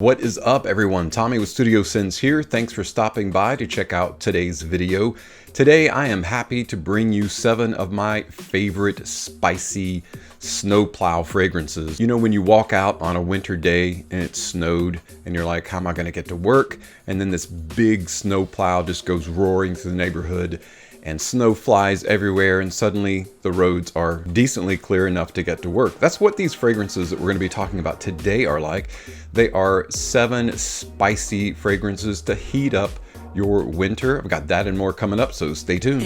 What is up, everyone? Tommy with Studio Sense here. Thanks for stopping by to check out today's video. Today I am happy to bring you 7 of my favorite spicy snowplow fragrances. You know, when you walk out on a winter day and it snowed and you're like, how am I going to get to work? And then this big snowplow just goes roaring through the neighborhood and snow flies everywhere, and suddenly the roads are decently clear enough to get to work. That's what these fragrances that we're going to be talking about today are like. They are 7 spicy fragrances to heat up your winter. I've got that and more coming up, so stay tuned.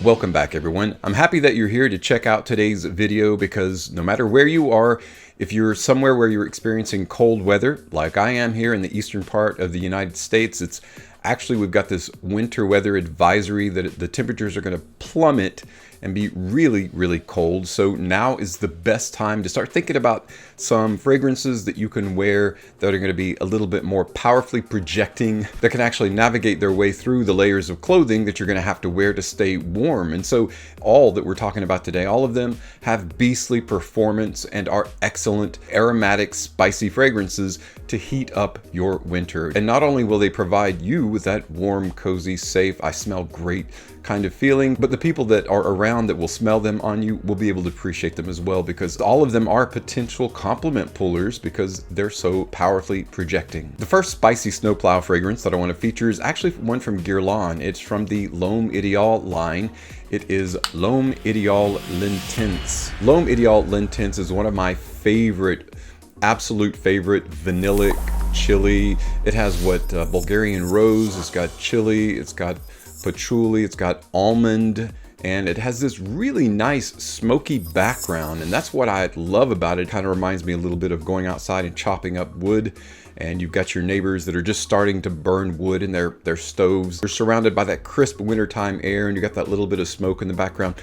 Welcome back, everyone. I'm happy that you're here to check out today's video because no matter where you are, if you're somewhere where you're experiencing cold weather, like I am here in the eastern part of the United States, it's actually, we've got this winter weather advisory that the temperatures are going to plummet and be really, really cold. So now is the best time to start thinking about some fragrances that you can wear that are going to be a little bit more powerfully projecting, that can actually navigate their way through the layers of clothing that you're going to have to wear to stay warm. And so all that we're talking about today, all of them have beastly performance and are excellent aromatic, spicy fragrances to heat up your winter. And not only will they provide you with that warm, cozy, safe, I smell great kind of feeling, but the people that are around that will smell them on you will be able to appreciate them as well, because all of them are potential compliment pullers because they're so powerfully projecting. The first spicy snowplow fragrance that I want to feature is actually one from Guerlain. It's from the L'Homme Ideal line. It is L'Homme Ideal L'Intense. L'Homme Ideal L'Intense is one of my favorite, absolute favorite vanillic chili. It has what Bulgarian rose, it's got chili, it's got patchouli, it's got almond, and it has this really nice smoky background, and that's what I love about it. It kind of reminds me a little bit of going outside and chopping up wood, and you've got your neighbors that are just starting to burn wood in their stoves. They're surrounded by that crisp wintertime air, and you got that little bit of smoke in the background.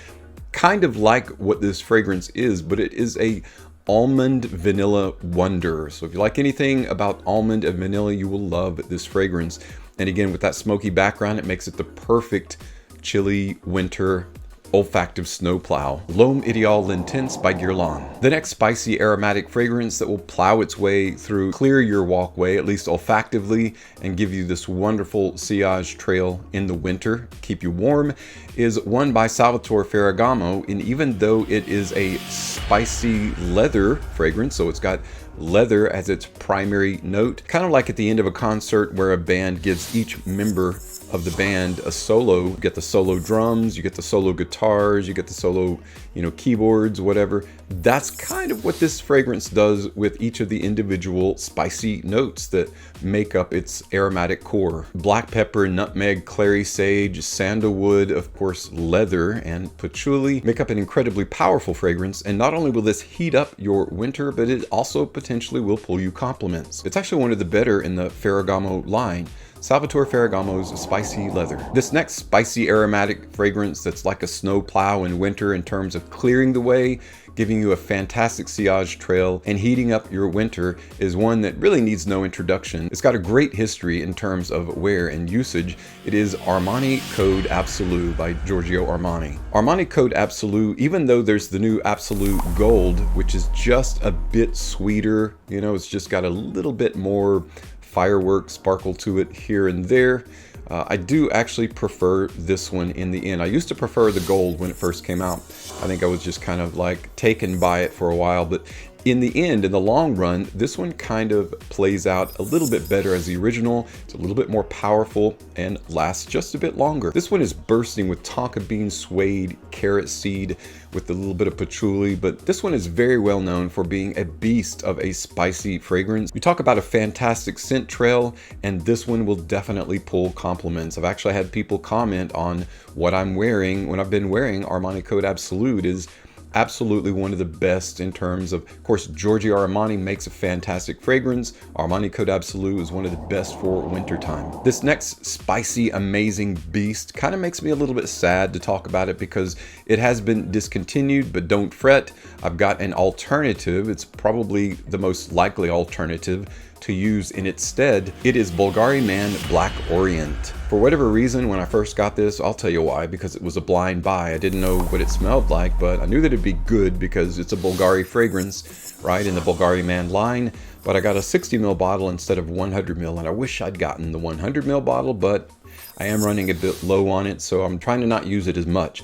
Kind of like what this fragrance is, but it is a almond vanilla wonder. So if you like anything about almond and vanilla, you will love this fragrance. And again, with that smoky background, it makes it the perfect chilly winter olfactive snowplow. L'Homme Ideal L'Intense by Guerlain. The next spicy aromatic fragrance that will plow its way through, clear your walkway, at least olfactively, and give you this wonderful sillage trail in the winter, keep you warm, is one by Salvatore Ferragamo. And even though it is a spicy leather fragrance, so it's got leather as its primary note, kind of like at the end of a concert where a band gives each member of the band a solo. You get the solo drums, you get the solo guitars, you get the solo, keyboards, whatever. That's kind of what this fragrance does with each of the individual spicy notes that make up its aromatic core. Black pepper, nutmeg, clary sage, sandalwood, of course, leather, and patchouli make up an incredibly powerful fragrance. And not only will this heat up your winter, but it also potentially will pull you compliments. It's actually one of the better in the Ferragamo line. Salvatore Ferragamo's Spicy Leather. This next spicy aromatic fragrance that's like a snow plow in winter in terms of clearing the way, giving you a fantastic sillage trail, and heating up your winter is one that really needs no introduction. It's got a great history in terms of wear and usage. It is Armani Code Absolu by Giorgio Armani. Armani Code Absolu, even though there's the new Absolute Gold, which is just a bit sweeter, it's just got a little bit more fireworks sparkle to it here and there. I do actually prefer this one in the end. I used to prefer the gold when it first came out. I think I was just kind of like taken by it for a while, but in the end, in the long run, this one kind of plays out a little bit better as the original. It's a little bit more powerful and lasts just a bit longer. This one is bursting with tonka bean, suede, carrot seed, with a little bit of patchouli, but this one is very well known for being a beast of a spicy fragrance. We talk about a fantastic scent trail, and this one will definitely pull compliments. I've actually had people comment on what I'm wearing when I've been wearing Armani Code Absolute. Is absolutely one of the best in terms of course, Giorgio Armani makes a fantastic fragrance. Armani Code Absolu is one of the best for wintertime. This next spicy, amazing beast kind of makes me a little bit sad to talk about it because it has been discontinued, but don't fret. I've got an alternative. It's probably the most likely alternative to use in its stead. It is Bulgari Man Black Orient. For whatever reason, when I first got this, I'll tell you why, because it was a blind buy. I didn't know what it smelled like, but I knew that it'd be good because it's a Bulgari fragrance, right, in the Bulgari Man line. But I got a 60 ml bottle instead of 100 ml, and I wish I'd gotten the 100 ml bottle, but I am running a bit low on it, so I'm trying to not use it as much.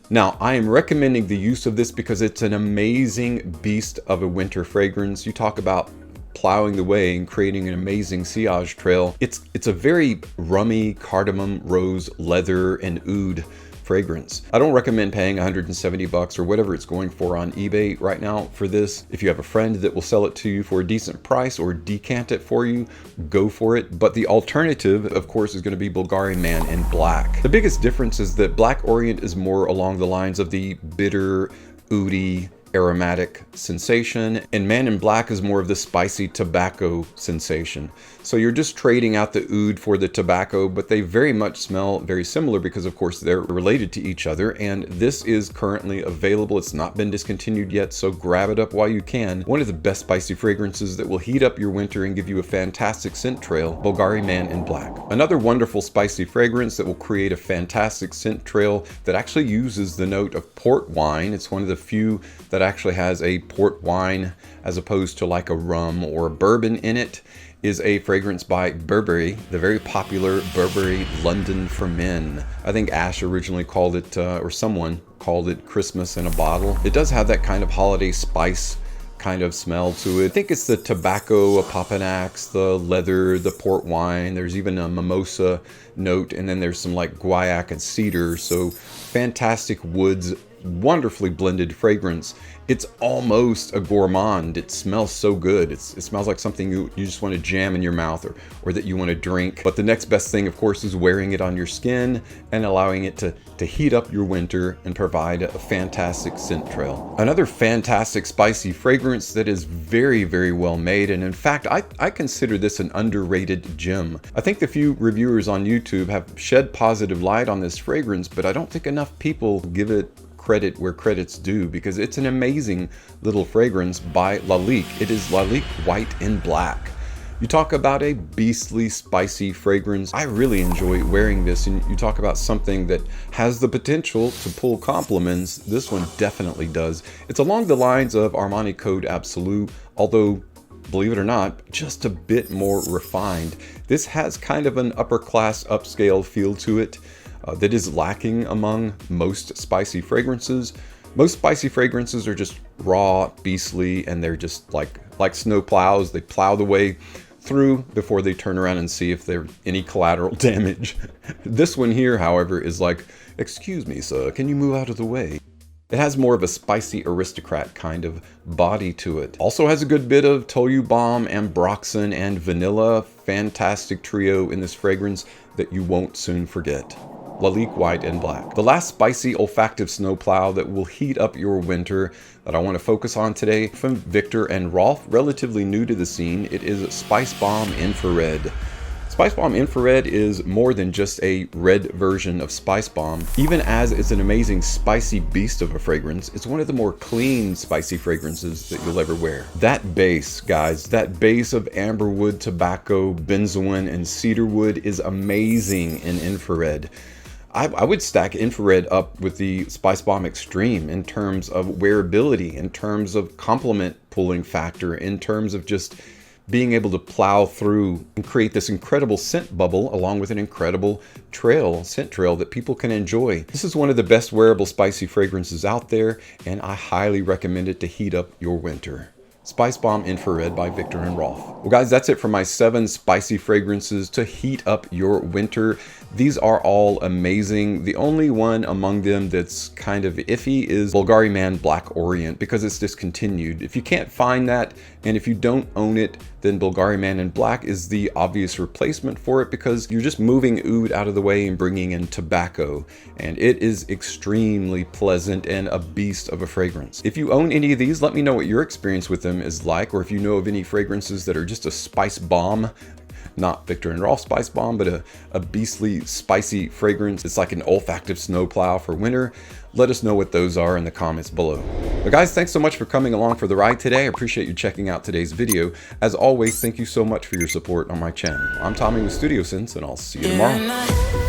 Now, I am recommending the use of this because it's an amazing beast of a winter fragrance. You talk about plowing the way and creating an amazing sillage trail. It's a very rummy cardamom, rose, leather, and oud fragrance. I don't recommend paying 170 bucks or whatever it's going for on eBay right now for this. If you have a friend that will sell it to you for a decent price or decant it for you, go for it. But the alternative, of course, is going to be Bulgari Man in black. The biggest difference is that Black Orient is more along the lines of the bitter, oudy, aromatic sensation, and Man in Black is more of the spicy tobacco sensation. So you're just trading out the oud for the tobacco, but they very much smell very similar because of course they're related to each other, and this is currently available. It's not been discontinued yet, so grab it up while you can. One of the best spicy fragrances that will heat up your winter and give you a fantastic scent trail, Bulgari Man in Black. Another wonderful spicy fragrance that will create a fantastic scent trail that actually uses the note of port wine. It's one of the few that actually has a port wine as opposed to like a rum or a bourbon in it, is a fragrance by Burberry, the very popular Burberry London for Men. I think Ash originally called it, or someone called it, Christmas in a bottle. It does have that kind of holiday spice kind of smell to it. I think it's the tobacco, a Papanax, the leather, the port wine. There's even a mimosa note, and then there's some like guaiac and cedar. So fantastic woods, wonderfully blended fragrance. It's almost a gourmand. It smells so good. It smells like something you just want to jam in your mouth or that you want to drink. But the next best thing, of course, is wearing it on your skin and allowing it to heat up your winter and provide a fantastic scent trail. Another fantastic spicy fragrance that is very, very well made. And in fact, I consider this an underrated gem. I think the few reviewers on YouTube have shed positive light on this fragrance, but I don't think enough people give it credit where credit's due because it's an amazing little fragrance by Lalique. It is Lalique White in Black. You talk about a beastly spicy fragrance. I really enjoy wearing this, and you talk about something that has the potential to pull compliments. This one definitely does. It's along the lines of Armani Code Absolute, although believe it or not, just a bit more refined. This has kind of an upper class upscale feel to it. That is lacking among most spicy fragrances. Most spicy fragrances are just raw, beastly, and they're just like snow plows. They plow the way through before they turn around and see if there's any collateral damage. This one here, however, is like, excuse me, sir, can you move out of the way? It has more of a spicy aristocrat kind of body to it. Also has a good bit of Toyu Bomb, Ambroxan, and vanilla. Fantastic trio in this fragrance that you won't soon forget. Lalique White and Black. The last spicy olfactive snowplow that will heat up your winter that I want to focus on today from Victor and Rolf, relatively new to the scene. It is Spice Bomb Infrared. Spice Bomb Infrared is more than just a red version of Spice Bomb. Even as it's an amazing spicy beast of a fragrance, it's one of the more clean spicy fragrances that you'll ever wear. That base, guys, that base of amberwood, tobacco, benzoin, and cedarwood is amazing in Infrared. I would stack Infrared up with the Spice Bomb Extreme in terms of wearability, in terms of compliment pulling factor, in terms of just being able to plow through and create this incredible scent bubble along with an incredible scent trail that people can enjoy. This is one of the best wearable spicy fragrances out there, and I highly recommend it to heat up your winter. Spice Bomb Infrared by Victor and Rolf. Well guys, that's it for my 7 spicy fragrances to heat up your winter. These are all amazing. The only one among them that's kind of iffy is Bulgari Man Black Orient because it's discontinued. If you can't find that, and if you don't own it, then Bulgari Man in Black is the obvious replacement for it because you're just moving oud out of the way and bringing in tobacco. And it is extremely pleasant and a beast of a fragrance. If you own any of these, let me know what your experience with them is like, or if you know of any fragrances that are just a spice bomb not Victor and Rolf Spice Bomb, but a beastly spicy fragrance. It's like an olfactive snow plow for winter. Let us know what those are in the comments below. But guys, thanks so much for coming along for the ride today. I appreciate you checking out today's video. As always, thank you so much for your support on my channel. I'm Tommy with Studio Sense, and I'll see you tomorrow.